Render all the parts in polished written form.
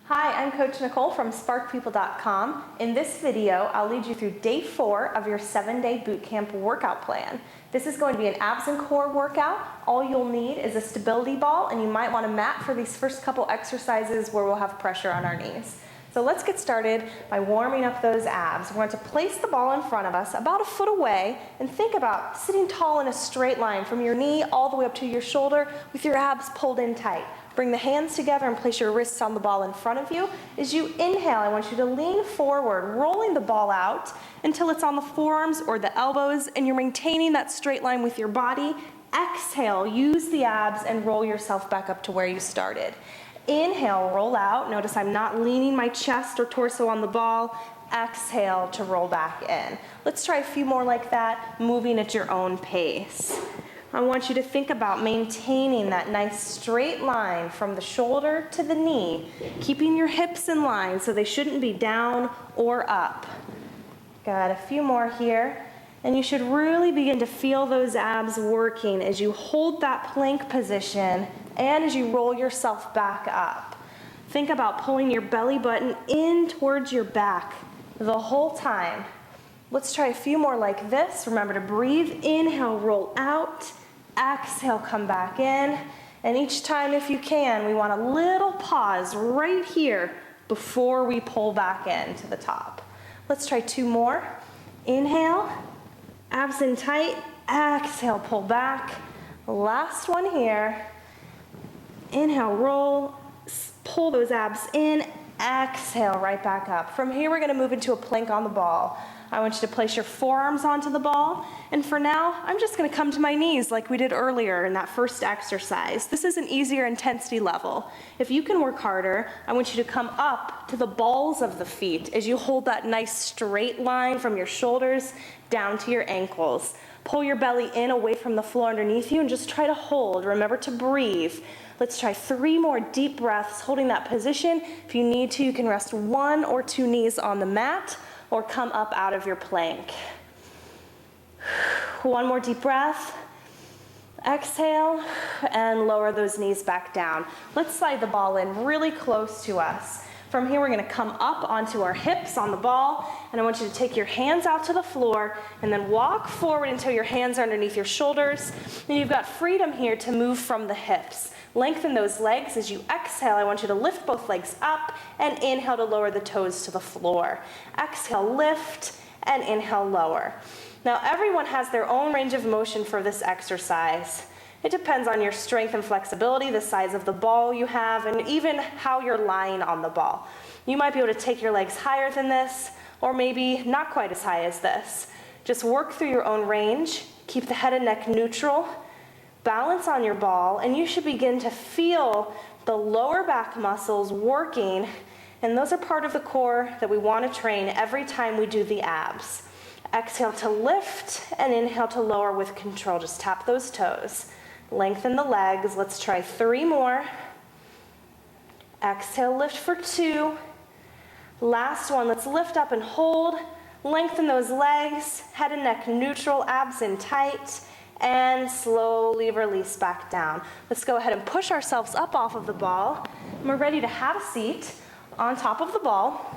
Hi, I'm Coach Nicole from SparkPeople.com. In this video, I'll lead you through day 4 of your 7-day bootcamp workout plan. This is going to be an abs and core workout. All you'll need is a stability ball, and you might want a mat for these first couple exercises where we'll have pressure on our knees. So let's get started by warming up those abs. We're going to place the ball in front of us about a foot away and think about sitting tall in a straight line from your knee all the way up to your shoulder with your abs pulled in tight. Bring the hands together and place your wrists on the ball in front of you. As you inhale, I want you to lean forward, rolling the ball out until it's on the forearms or the elbows, and you're maintaining that straight line with your body. Exhale, use the abs and roll yourself back up to where you started. Inhale, roll out. Notice I'm not leaning my chest or torso on the ball. Exhale to roll back in. Let's try a few more like that, moving at your own pace. I want you to think about maintaining that nice straight line from the shoulder to the knee, keeping your hips in line so they shouldn't be down or up. Got a few more here. And you should really begin to feel those abs working as you hold that plank position and as you roll yourself back up. Think about pulling your belly button in towards your back the whole time. Let's try a few more like this. Remember to breathe. Inhale, roll out. Exhale, come back in. And each time, if you can, we want a little pause right here before we pull back in to the top. Let's try 2 more. Inhale, abs in tight. Exhale, pull back. Last one here. Inhale, roll. Pull those abs in. Exhale, right back up. From here, we're going to move into a plank on the ball. I want you to place your forearms onto the ball, and for now, I'm just going to come to my knees like we did earlier in that first exercise. This is an easier intensity level. If you can work harder, I want you to come up to the balls of the feet as you hold that nice straight line from your shoulders down to your ankles. Pull your belly in away from the floor underneath you and just try to hold. Remember to breathe. Let's try 3 more deep breaths holding that position. If you need to, you can rest 1 or 2 knees on the mat or come up out of your plank. 1 more deep breath. Exhale and lower those knees back down. Let's slide the ball in really close to us. From here, we're going to come up onto our hips on the ball, and I want you to take your hands out to the floor and then walk forward until your hands are underneath your shoulders. And you've got freedom here to move from the hips. Lengthen those legs. As you exhale, I want you to lift both legs up and inhale to lower the toes to the floor. Exhale, lift, and inhale, lower. Now, everyone has their own range of motion for this exercise. It depends on your strength and flexibility, the size of the ball you have, and even how you're lying on the ball. You might be able to take your legs higher than this, or maybe not quite as high as this. Just work through your own range. Keep the head and neck neutral. Balance on your ball, and you should begin to feel the lower back muscles working, and those are part of the core that we want to train every time we do the abs. Exhale to lift, and inhale to lower with control. Just tap those toes. Lengthen the legs. Let's try 3 more. Exhale, lift for 2. Last one, let's lift up and hold. Lengthen those legs, head and neck neutral, abs in tight, and slowly release back down. Let's go ahead and push ourselves up off of the ball. And we're ready to have a seat on top of the ball.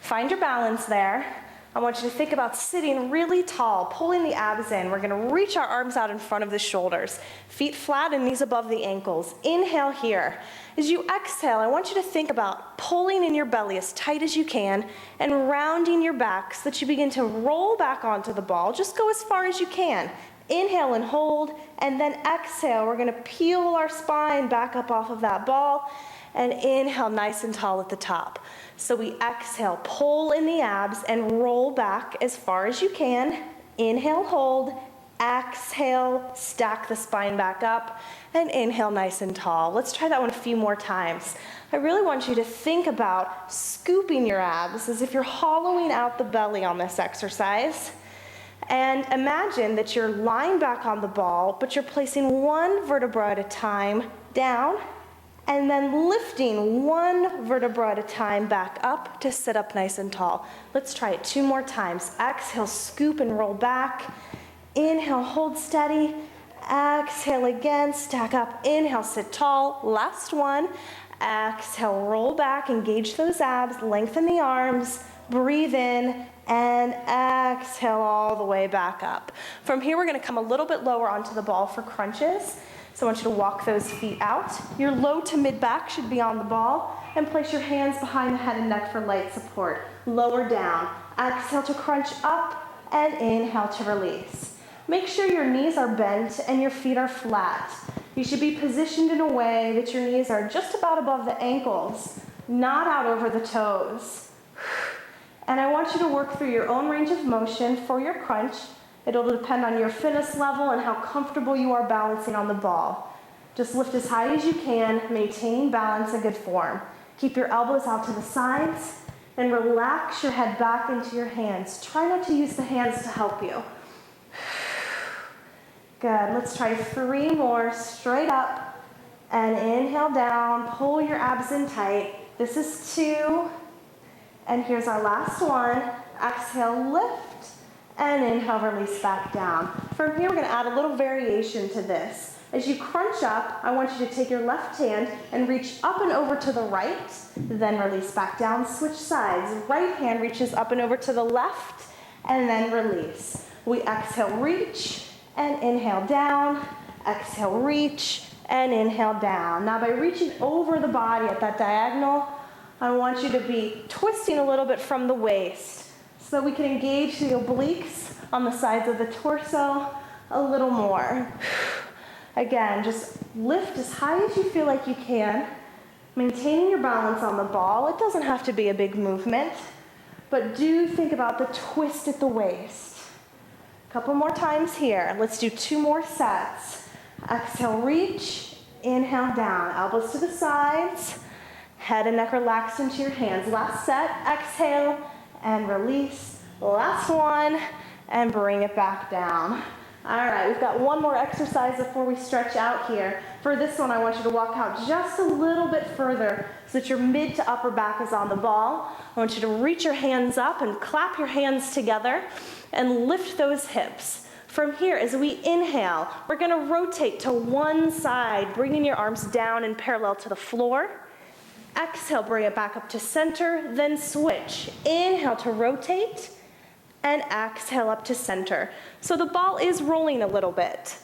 Find your balance there. I want you to think about sitting really tall, pulling the abs in. We're going to reach our arms out in front of the shoulders. Feet flat and knees above the ankles. Inhale here. As you exhale, I want you to think about pulling in your belly as tight as you can and rounding your back so that you begin to roll back onto the ball. Just go as far as you can. Inhale and hold, and then exhale. We're going to peel our spine back up off of that ball, and inhale nice and tall at the top. So we exhale, pull in the abs and roll back as far as you can. Inhale, hold. Exhale, stack the spine back up, and inhale nice and tall. Let's try that one a few more times. I really want you to think about scooping your abs as if you're hollowing out the belly on this exercise. And imagine that you're lying back on the ball, but you're placing 1 vertebra at a time down, and then lifting 1 vertebra at a time back up to sit up nice and tall. Let's try it 2 more times. Exhale, scoop and roll back. Inhale, hold steady. Exhale again, stack up. Inhale, sit tall. Last one. Exhale, roll back, engage those abs, lengthen the arms, breathe in, and exhale all the way back up. From here, we're gonna come a little bit lower onto the ball for crunches. So I want you to walk those feet out. Your low to mid back should be on the ball, and place your hands behind the head and neck for light support. Lower down. Exhale to crunch up, and inhale to release. Make sure your knees are bent and your feet are flat. You should be positioned in a way that your knees are just about above the ankles, not out over the toes. And I want you to work through your own range of motion for your crunch. It'll depend on your fitness level and how comfortable you are balancing on the ball. Just lift as high as you can, maintain balance and good form. Keep your elbows out to the sides and relax your head back into your hands. Try not to use the hands to help you. Good, let's try 3 more, straight up, and inhale down, pull your abs in tight. This is 2, and here's our last one. Exhale, lift, and inhale, release back down. From here, we're gonna add a little variation to this. As you crunch up, I want you to take your left hand and reach up and over to the right, then release back down, switch sides. Right hand reaches up and over to the left, and then release. We exhale, reach, and inhale down, exhale, reach, and inhale down. Now by reaching over the body at that diagonal, I want you to be twisting a little bit from the waist so that we can engage the obliques on the sides of the torso a little more. Again, just lift as high as you feel like you can, maintaining your balance on the ball. It doesn't have to be a big movement, but do think about the twist at the waist. Couple more times here. Let's do 2 more sets. Exhale, reach, inhale down, elbows to the sides, head and neck relaxed into your hands. Last set, exhale and release. Last one, and bring it back down. All right, we've got 1 more exercise before we stretch out here. For this one, I want you to walk out just a little bit further so that your mid to upper back is on the ball. I want you to reach your hands up and clap your hands together and lift those hips. From here, as we inhale, we're gonna rotate to one side, bringing your arms down and parallel to the floor. Exhale, bring it back up to center, then switch. Inhale to rotate, and exhale up to center. So the ball is rolling a little bit.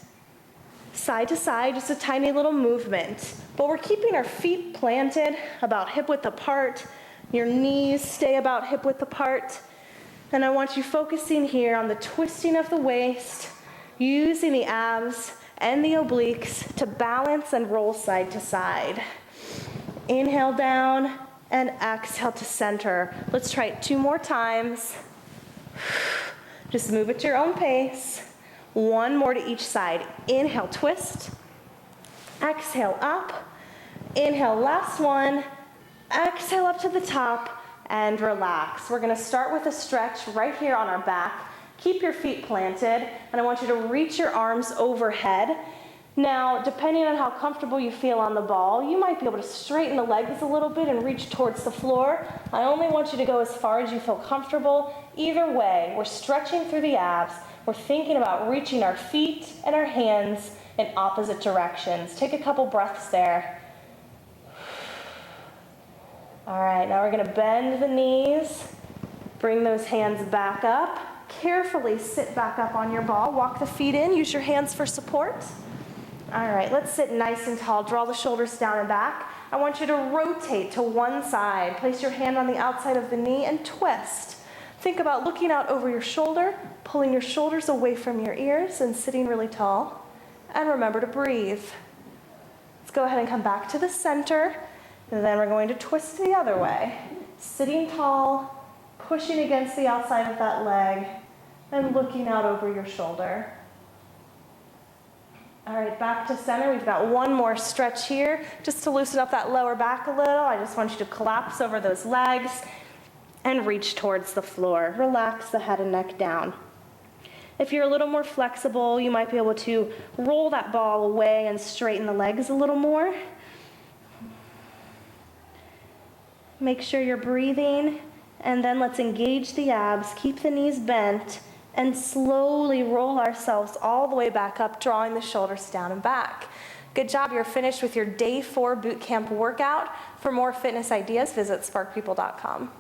Side to side, just a tiny little movement. But we're keeping our feet planted about hip width apart. Your knees stay about hip width apart. And I want you focusing here on the twisting of the waist, using the abs and the obliques to balance and roll side to side. Inhale down and exhale to center. Let's try it 2 more times. Just move at your own pace. 1 more to each side. Inhale, twist. Exhale, up. Inhale, last one. Exhale up to the top and relax. We're gonna start with a stretch right here on our back. Keep your feet planted, and I want you to reach your arms overhead. Now, depending on how comfortable you feel on the ball, you might be able to straighten the legs a little bit and reach towards the floor. I only want you to go as far as you feel comfortable. Either way, we're stretching through the abs. We're thinking about reaching our feet and our hands in opposite directions. Take a couple breaths there. All right, now we're gonna bend the knees, bring those hands back up. Carefully sit back up on your ball. Walk the feet in, use your hands for support. All right, let's sit nice and tall. Draw the shoulders down and back. I want you to rotate to one side. Place your hand on the outside of the knee and twist. Think about looking out over your shoulder, pulling your shoulders away from your ears and sitting really tall. And remember to breathe. Let's go ahead and come back to the center. And then we're going to twist the other way. Sitting tall, pushing against the outside of that leg, and looking out over your shoulder. All right, back to center. We've got 1 more stretch here. Just to loosen up that lower back a little, I just want you to collapse over those legs and reach towards the floor. Relax the head and neck down. If you're a little more flexible, you might be able to roll that ball away and straighten the legs a little more. Make sure you're breathing, and then let's engage the abs, keep the knees bent, and slowly roll ourselves all the way back up, drawing the shoulders down and back. Good job, you're finished with your day 4 boot camp workout. For more fitness ideas, visit SparkPeople.com.